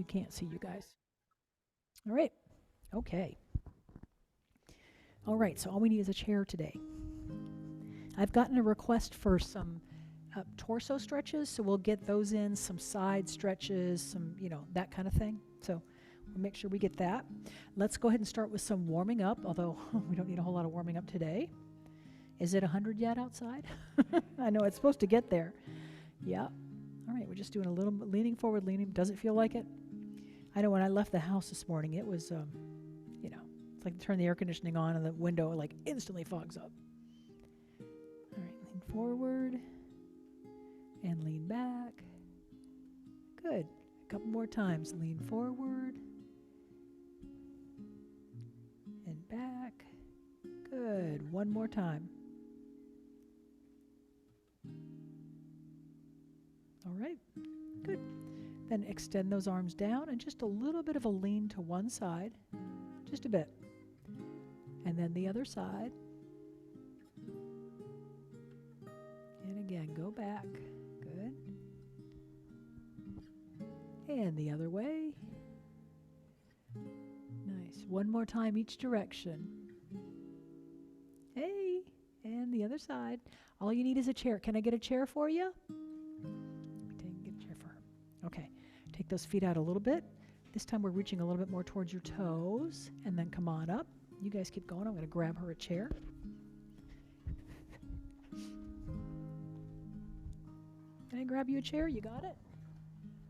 can't see you guys. All right. Okay. All right, so all we need is a chair today. I've gotten a request for some torso stretches, so we'll get those in, some side stretches, some, that kind of thing. So we'll make sure we get that. Let's go ahead and start with some warming up, although we don't need a whole lot of warming up today. Is it 100 yet outside? I know it's supposed to get there. Yeah. All right, we're just doing a little leaning forward, leaning. Does it feel like it? I know when I left the house this morning, it was, it's like turn the air conditioning on and the window like instantly fogs up. All right, lean forward and lean back. Good. A couple more times. Lean forward and back. Good. One more time. All right. Good. Then extend those arms down and just a little bit of a lean to one side. Just a bit. And then the other side. And again, go back. Good. And the other way. Nice. One more time each direction. Hey, and the other side. All you need is a chair. Can I get a chair for you? Get a chair for her. Okay. Take those feet out a little bit. This time we're reaching a little bit more towards your toes. And then come on up. You guys keep going. I'm going to grab her a chair. Can I grab you a chair? You got it?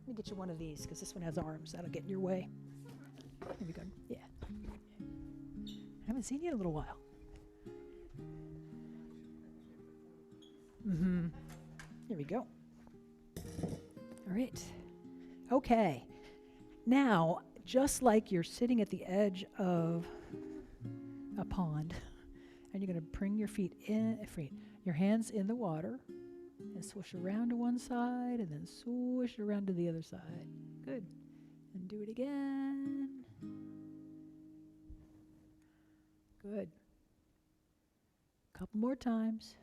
Let me get you one of these because this one has arms. That'll get in your way. Here we go. Yeah. I haven't seen you in a little while. Here we go. All right. Okay. Now, just like you're sitting at the edge of a pond, and you're going to bring your feet in, your hands in the water, and swish around to one side, and then swish around to the other side. Good. And do it again. Good. Couple more times.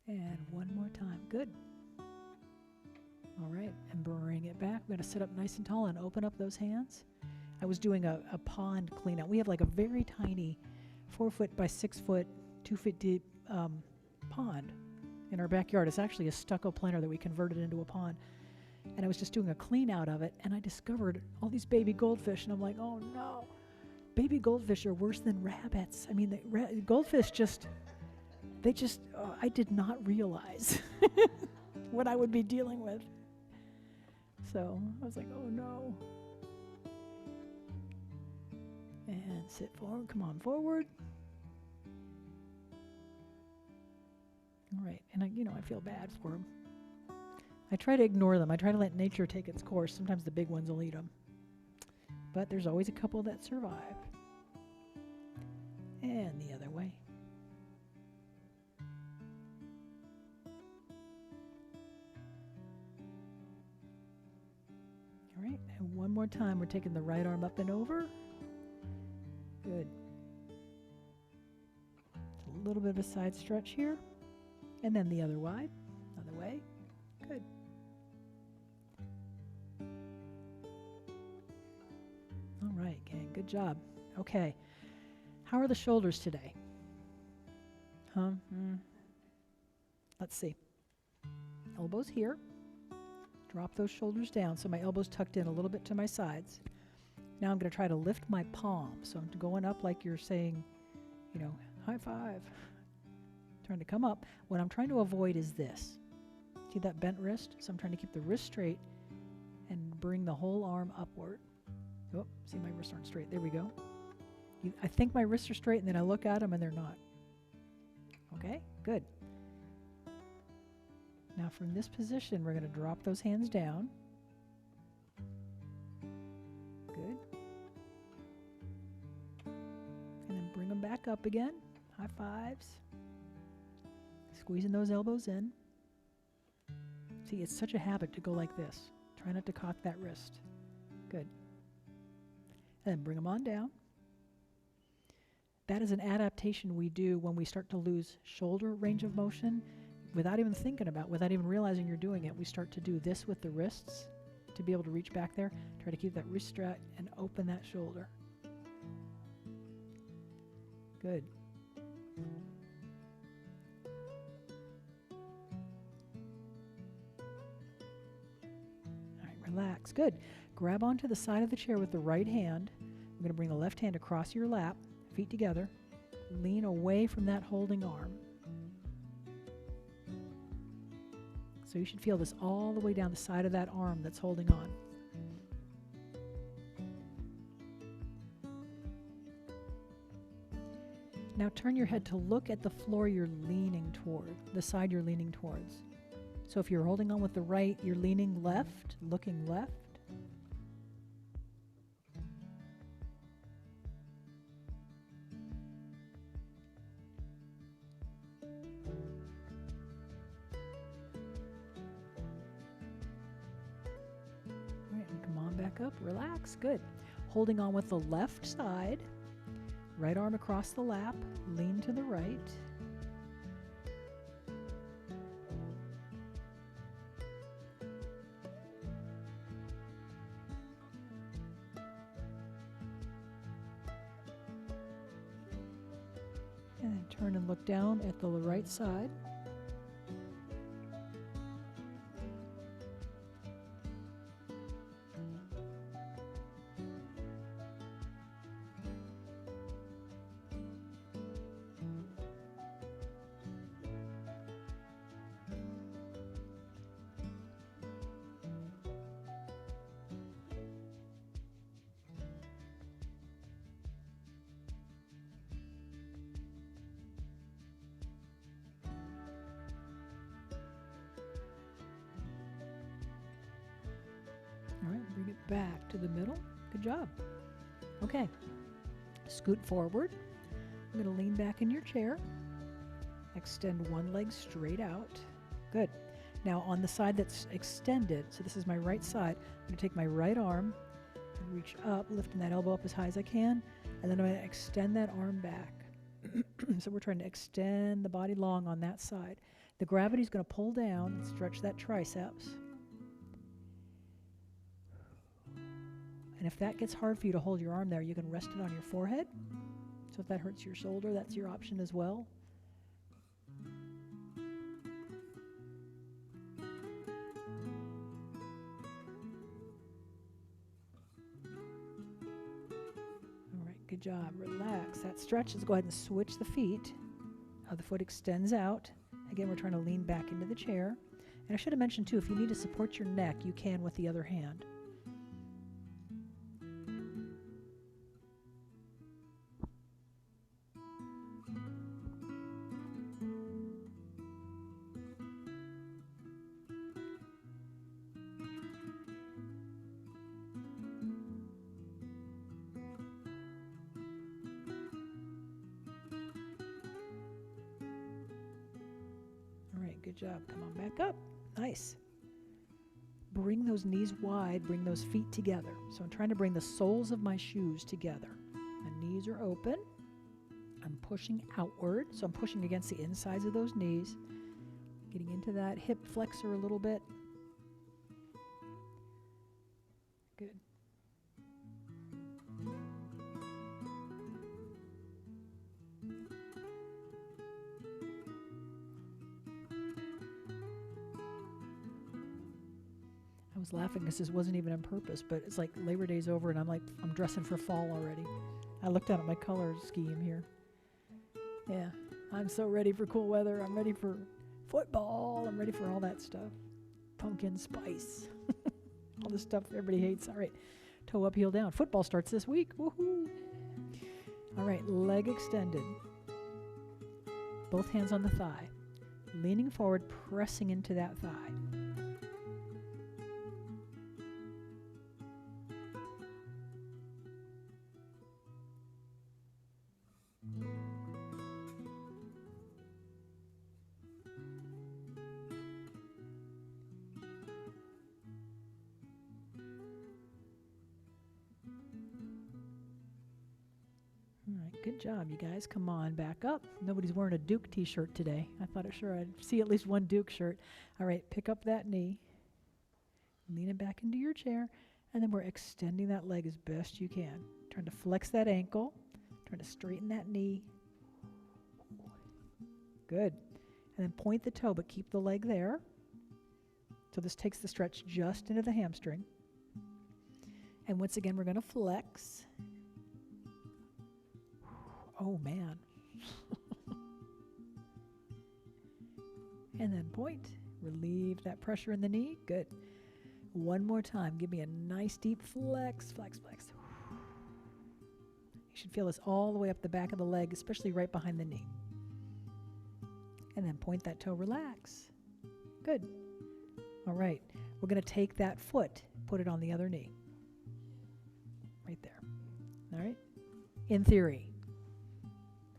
And one more time. Good. All right. And bring it back. We're going to sit up nice and tall and open up those hands. I was doing a pond clean out. We have like a very tiny 4 foot by 6 foot, 2 foot deep pond in our backyard. It's actually a stucco planter that we converted into a pond. And I was just doing a clean out of it, and I discovered all these baby goldfish, and I'm like, oh no. Baby goldfish are worse than rabbits. I mean, goldfish I did not realize what I would be dealing with. So I was like, oh no. And sit forward. Come on, forward. All right. And I feel bad for them. I try to ignore them. I try to let nature take its course. Sometimes the big ones will eat them. But there's always a couple that survive. And the other way. All right. And one more time. We're taking the right arm up and over. Good. A little bit of a side stretch here. And then the other way. Good. All right, gang. Good job. Okay. How are the shoulders today? Let's see. Elbows here. Drop those shoulders down. So my elbows tucked in a little bit to my sides. Now I'm going to try to lift my palm. So I'm going up like you're saying, high five. Trying to come up. What I'm trying to avoid is this. See that bent wrist? So I'm trying to keep the wrist straight and bring the whole arm upward. Oh, see my wrists aren't straight. There we go. I think my wrists are straight, and then I look at them and they're not. Okay, good. Now from this position, we're going to drop those hands down. Good. And then bring them back up again. High fives. Squeezing those elbows in. See, it's such a habit to go like this. Try not to cock that wrist. Good. And then bring them on down. That is an adaptation we do when we start to lose shoulder range of motion. without even thinking about, without even realizing you're doing it, we start to do this with the wrists to be able to reach back there. Try to keep that wrist straight and open that shoulder. Good. All right, relax. Good. Grab onto the side of the chair with the right hand. I'm going to bring the left hand across your lap, feet together. Lean away from that holding arm. So you should feel this all the way down the side of that arm that's holding on. Now turn your head to look at the floor you're leaning toward, the side you're leaning towards. So if you're holding on with the right, you're leaning left, looking left. Up, relax, good. Holding on with the left side, right arm across the lap, lean to the right. And then turn and look down at the right side. All right, bring it back to the middle. Good job. Okay, scoot forward. I'm going to lean back in your chair. Extend one leg straight out. Good. Now on the side that's extended, so this is my right side, I'm going to take my right arm and reach up, lifting that elbow up as high as I can, and then I'm going to extend that arm back. So we're trying to extend the body long on that side. The gravity is going to pull down and stretch that triceps. And if that gets hard for you to hold your arm there, you can rest it on your forehead. So if that hurts your shoulder, that's your option as well. All right, good job. Relax. That stretch. Let's go ahead and switch the feet. The foot extends out. Again, we're trying to lean back into the chair. And I should have mentioned too, if you need to support your neck, you can with the other hand. Good job. Come on back up. Nice. Bring those knees wide. Bring those feet together. So I'm trying to bring the soles of my shoes together. My knees are open. I'm pushing outward. So I'm pushing against the insides of those knees. Getting into that hip flexor a little bit. Good. I was laughing because this wasn't even on purpose, but it's like Labor Day's over and I'm dressing for fall already. I looked down at my color scheme here. Yeah, I'm so ready for cool weather. I'm ready for football. I'm ready for all that stuff. Pumpkin spice. All the stuff everybody hates. All right, toe up, heel down. Football starts this week. Woohoo! All right, leg extended. Both hands on the thigh. Leaning forward, pressing into that thigh. Good job, you guys. Come on, back up. Nobody's wearing a Duke t-shirt today. I thought sure I'd see at least one Duke shirt. All right, pick up that knee. Lean it back into your chair. And then we're extending that leg as best you can. Trying to flex that ankle. Trying to straighten that knee. Good. And then point the toe, but keep the leg there. So this takes the stretch just into the hamstring. And once again, we're going to flex. Oh, man. And then point. Relieve that pressure in the knee. Good. One more time. Give me a nice deep flex, flex, flex. You should feel this all the way up the back of the leg, especially right behind the knee. And then point that toe, relax. Good. All right. We're going to take that foot, put it on the other knee. Right there. All right. In theory,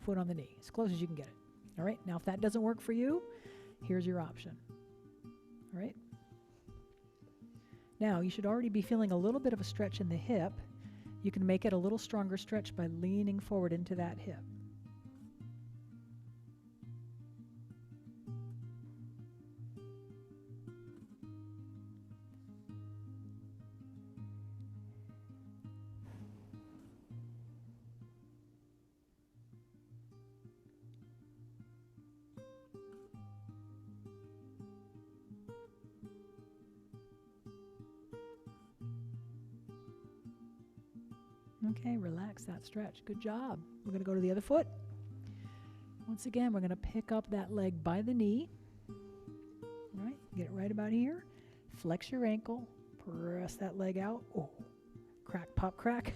foot on the knee, as close as you can get it. All right. Now, if that doesn't work for you, here's your option. All right. Now, you should already be feeling a little bit of a stretch in the hip. You can make it a little stronger stretch by leaning forward into that hip. Okay, relax that stretch. Good job. We're going to go to the other foot. Once again, we're going to pick up that leg by the knee. All right, get it right about here. Flex your ankle. Press that leg out. Oh, crack, pop, crack.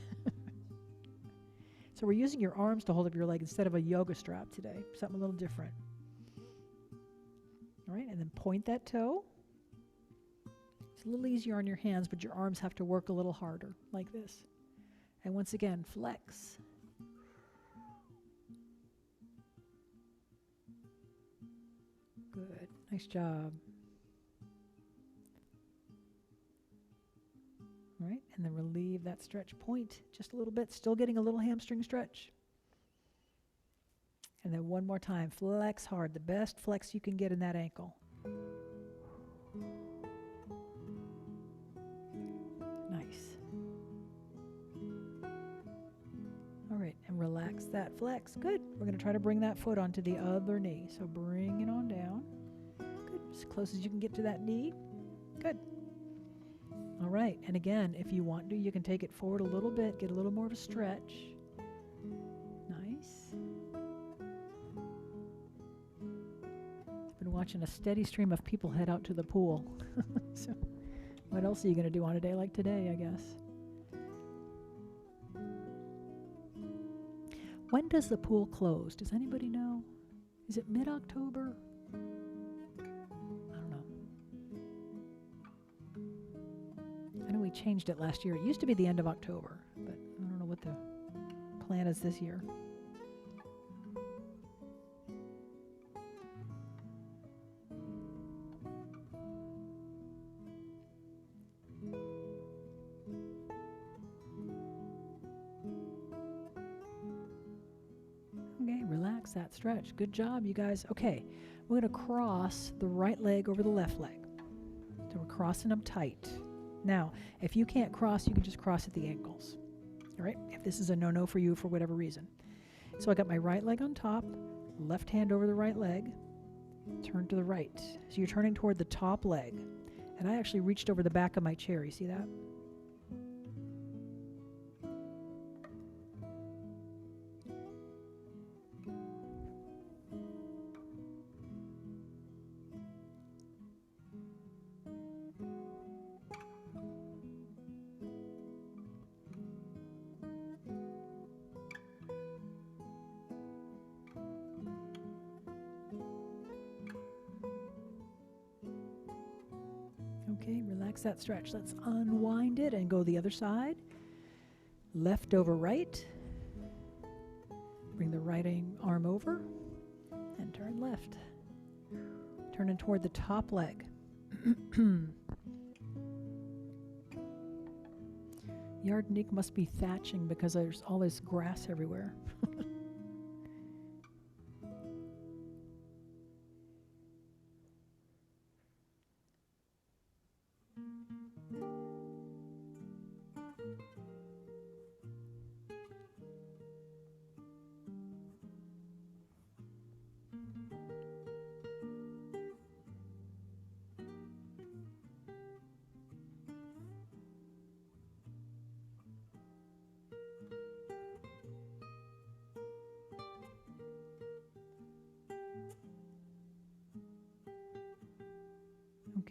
So we're using your arms to hold up your leg instead of a yoga strap today. Something a little different. All right, and then point that toe. It's a little easier on your hands, but your arms have to work a little harder, like this. And once again, flex. Good. Nice job. All right, and then relieve that stretch point just a little bit. Still getting a little hamstring stretch. And then one more time, flex hard. The best flex you can get in that ankle. Nice. All right, and relax that flex. Good. We're going to try to bring that foot onto the other knee. So bring it on down. Good. As close as you can get to that knee. Good. All right, and again, if you want to, you can take it forward a little bit, get a little more of a stretch. Nice. I've been watching a steady stream of people head out to the pool. So what else are you going to do on a day like today, I guess? When does the pool close? Does anybody know? Is it mid-October? I don't know. I know we changed it last year. It used to be the end of October, but I don't know what the plan is this year. Okay, relax that stretch. Good job, you guys. Okay, we're going to cross the right leg over the left leg. So we're crossing them tight. Now, if you can't cross, you can just cross at the ankles. All right, if this is a no-no for you for whatever reason. So I got my right leg on top, left hand over the right leg, turn to the right. So you're turning toward the top leg. And I actually reached over the back of my chair. You see that? Okay, relax that stretch. Let's unwind it and go the other side. Left over right. Bring the right arm over and turn left. Turning toward the top leg. Yard Nick must be thatching because there's all this grass everywhere.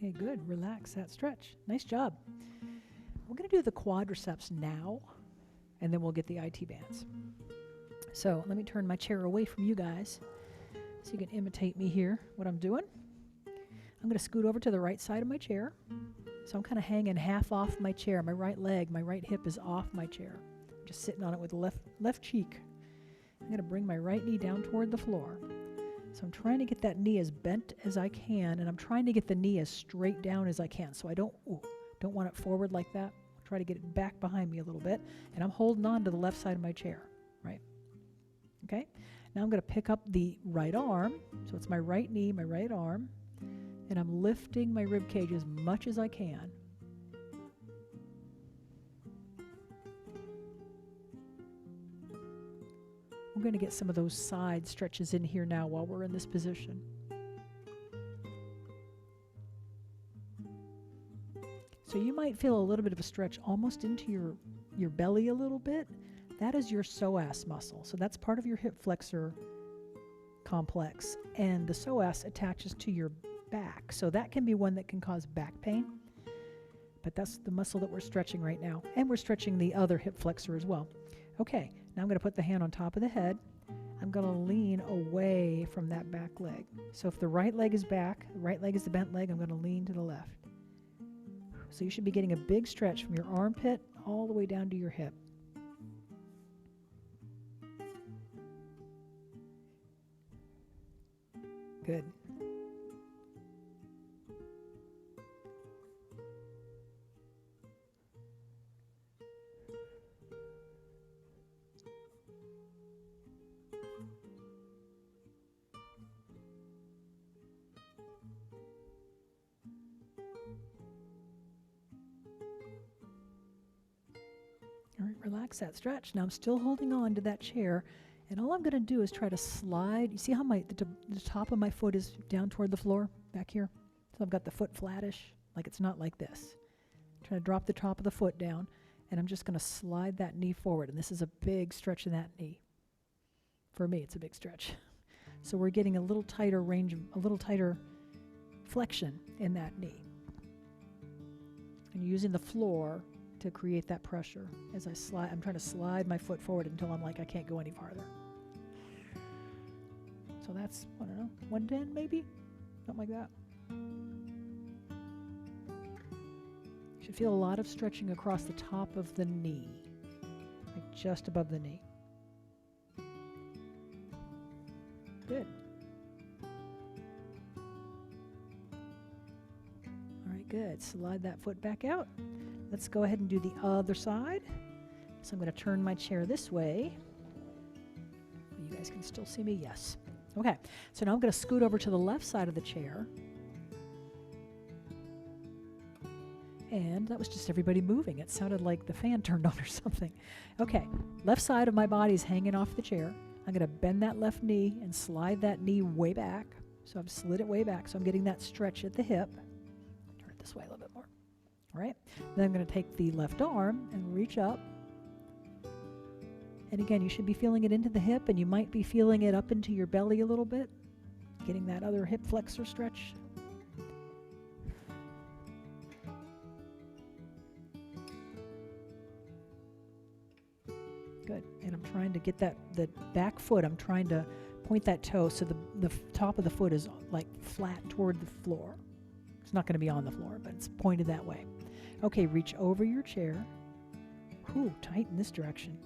Okay, good. Relax that stretch. Nice job. We're going to do the quadriceps now, and then we'll get the IT bands. So let me turn my chair away from you guys so you can imitate me here, what I'm doing. I'm going to scoot over to the right side of my chair. So I'm kind of hanging half off my chair. My right leg, my right hip is off my chair. I'm just sitting on it with the left cheek. I'm going to bring my right knee down toward the floor. So I'm trying to get that knee as bent as I can, and I'm trying to get the knee as straight down as I can. So I don't want it forward like that. Try to get it back behind me a little bit, and I'm holding on to the left side of my chair, right? Okay? Now I'm going to pick up the right arm. So it's my right knee, my right arm, and I'm lifting my rib cage as much as I can. We're going to get some of those side stretches in here now while we're in this position. So you might feel a little bit of a stretch almost into your belly a little bit. That is your psoas muscle. So that's part of your hip flexor complex. And the psoas attaches to your back. So that can be one that can cause back pain. But that's the muscle that we're stretching right now. And we're stretching the other hip flexor as well. Okay, now I'm going to put the hand on top of the head. I'm going to lean away from that back leg. So if the right leg is back, the right leg is the bent leg, I'm going to lean to the left. So you should be getting a big stretch from your armpit all the way down to your hip. Good. All right, relax that stretch. Now I'm still holding on to that chair, and all I'm going to do is try to slide. You see how the top of my foot is down toward the floor back here? So I've got the foot flattish, like it's not like this. Try to drop the top of the foot down, and I'm just going to slide that knee forward, and this is a big stretch in that knee. For me, it's a big stretch. So we're getting a little tighter range, a little tighter flexion in that knee. And using the floor to create that pressure as I slide. I'm trying to slide my foot forward until I'm like I can't go any farther. So that's, I don't know, 110 maybe? Something like that. You should feel a lot of stretching across the top of the knee, like just above the knee. Good. All right, good. Slide that foot back out. Let's go ahead and do the other side. So I'm going to turn my chair this way. You guys can still see me? Yes. Okay. So now I'm going to scoot over to the left side of the chair. And that was just everybody moving. It sounded like the fan turned on or something. Okay. Left side of my body is hanging off the chair. I'm going to bend that left knee and slide that knee way back. So I've slid it way back. So I'm getting that stretch at the hip. Turn it this way a little bit more. All right. Then I'm going to take the left arm and reach up. And again, you should be feeling it into the hip, and you might be feeling it up into your belly a little bit, getting that other hip flexor stretch. Good. And I'm trying to get the back foot, I'm trying to point that toe so the top of the foot is like flat toward the floor. It's not going to be on the floor, but it's pointed that way. Okay, reach over your chair. Ooh, tight in this direction.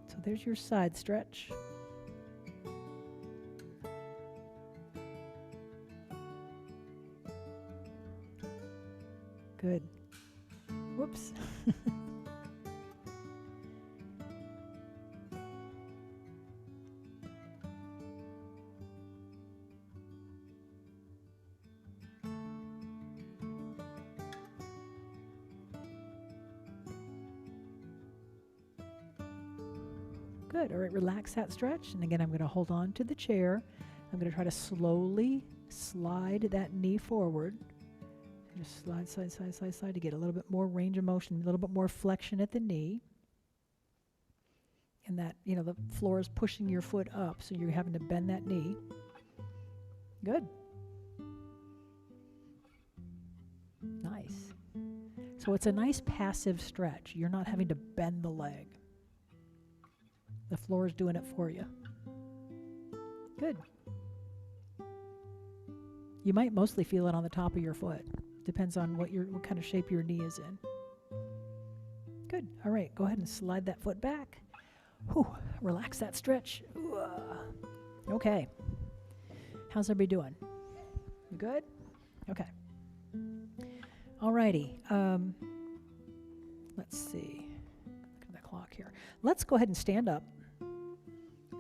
So there's your side stretch. Good. Whoops. Good. All right, relax that stretch. And again, I'm going to hold on to the chair. I'm going to try to slowly slide that knee forward. Just slide, slide to get a little bit more range of motion, a little bit more flexion at the knee. And that, the floor is pushing your foot up, so you're having to bend that knee. Good. So it's a nice passive stretch. You're not having to bend the leg. The floor is doing it for you. Good. You might mostly feel it on the top of your foot. Depends on what kind of shape your knee is in. Good. All right, go ahead and slide that foot back. Whew, relax that stretch. Ooh, okay. How's everybody doing? You good? Okay. Alrighty. Let's see. Look at the clock here. Let's go ahead and stand up.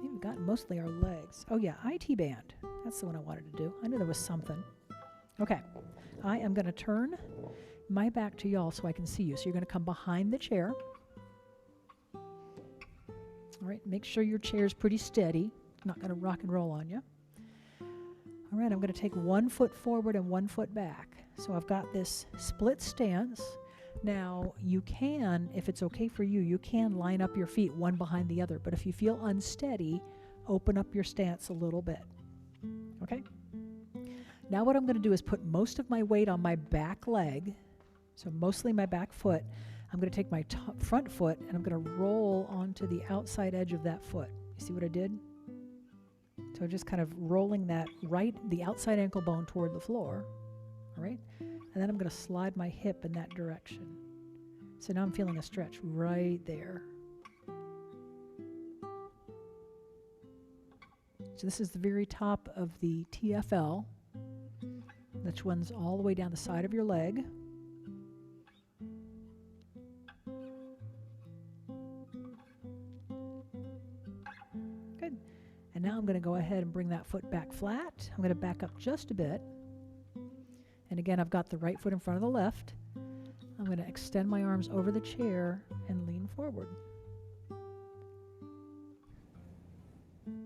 We've got mostly our legs. Oh yeah, IT band. That's the one I wanted to do. I knew there was something. Okay. I am going to turn my back to y'all so I can see you. So you're going to come behind the chair. All right, make sure your chair's pretty steady. It's not going to rock and roll on you. All right, I'm going to take 1 foot forward and 1 foot back. So I've got this split stance. Now, you can, if it's okay for you, you can line up your feet one behind the other. But if you feel unsteady, open up your stance a little bit. Okay? Now what I'm going to do is put most of my weight on my back leg, so mostly my back foot. I'm going to take my front foot and I'm going to roll onto the outside edge of that foot. You see what I did? So just kind of rolling that the outside ankle bone toward the floor. All right? And then I'm going to slide my hip in that direction. So now I'm feeling a stretch right there. So this is the very top of the TFL, which runs all the way down the side of your leg. Good. And now I'm going to go ahead and bring that foot back flat. I'm going to back up just a bit. And again, I've got the right foot in front of the left. I'm going to extend my arms over the chair and lean forward.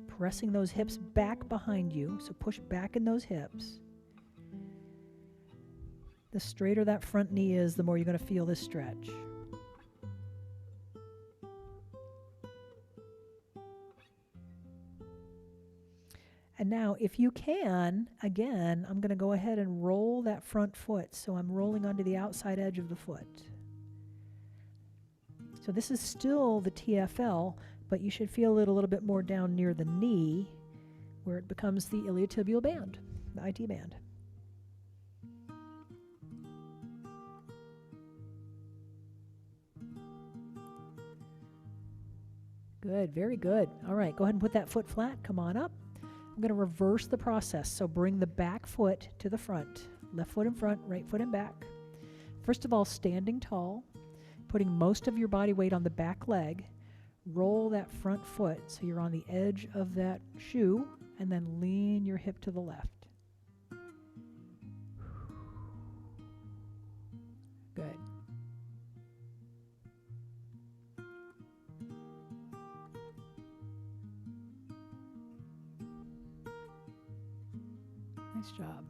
Pressing those hips back behind you, so push back in those hips. The straighter that front knee is, the more you're going to feel this stretch. And now, if you can, again, I'm going to go ahead and roll that front foot. So I'm rolling onto the outside edge of the foot. So this is still the TFL, but you should feel it a little bit more down near the knee, where it becomes the iliotibial band, the IT band. Good, very good. All right, go ahead and put that foot flat. Come on up. I'm going to reverse the process. So bring the back foot to the front. Left foot in front, right foot in back. First of all, standing tall, putting most of your body weight on the back leg. Roll that front foot so you're on the edge of that shoe, and then lean your hip to the left. Good. Nice job.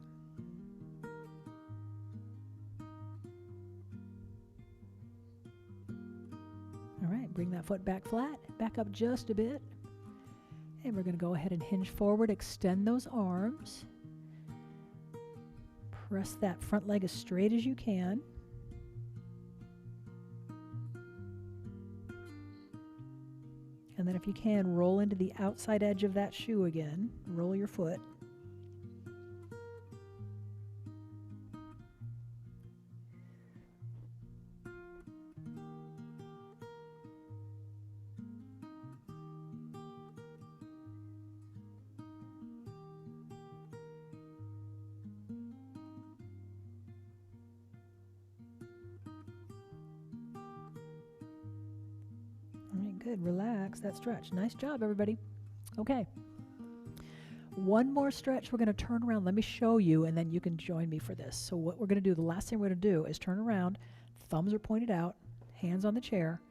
All right, bring that foot back flat, back up just a bit. And we're going to go ahead and hinge forward, extend those arms. Press that front leg as straight as you can. And then if you can, roll into the outside edge of that shoe again. Roll your foot. Good, relax that stretch. Nice job, everybody. Okay. One more stretch. We're going to turn around. Let me show you, and then you can join me for this. So what we're going to do, the last thing we're going to do is turn around. Thumbs are pointed out, hands on the chair.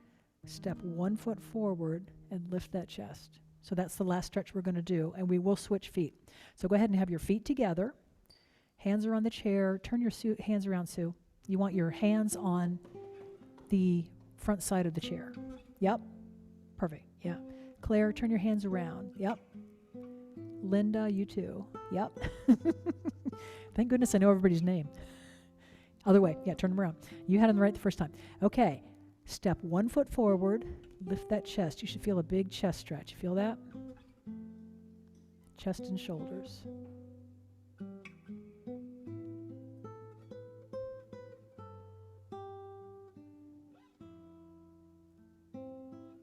Step 1 foot forward and lift that chest. So that's the last stretch we're going to do, and we will switch feet. So go ahead and have your feet together. Hands are on the chair. Turn your hands around, Sue. You want your hands on the front side of the chair. Yep. Perfect. Yeah. Claire, turn your hands around. Yep. Linda, you too. Yep. Thank goodness I know everybody's name. Other way. Yeah, turn them around. You had them right the first time. Okay. Step 1 foot forward. Lift that chest. You should feel a big chest stretch. Feel that? Chest and shoulders.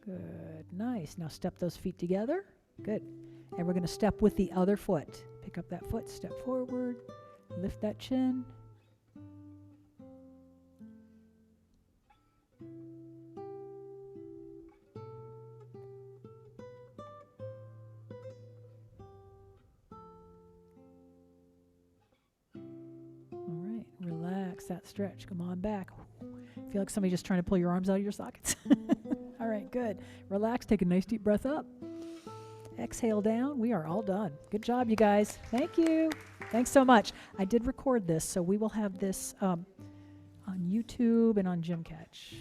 Good. Nice. Now step those feet together. Good. And we're going to step with the other foot. Pick up that foot, step forward, lift that chin. All right. Relax that stretch. Come on back. Feel like somebody just trying to pull your arms out of your sockets. All right, good. Relax. Take a nice deep breath up. Exhale down. We are all done. Good job, you guys. Thank you. Thanks so much. I did record this, so we will have this on YouTube and on Gym Catch.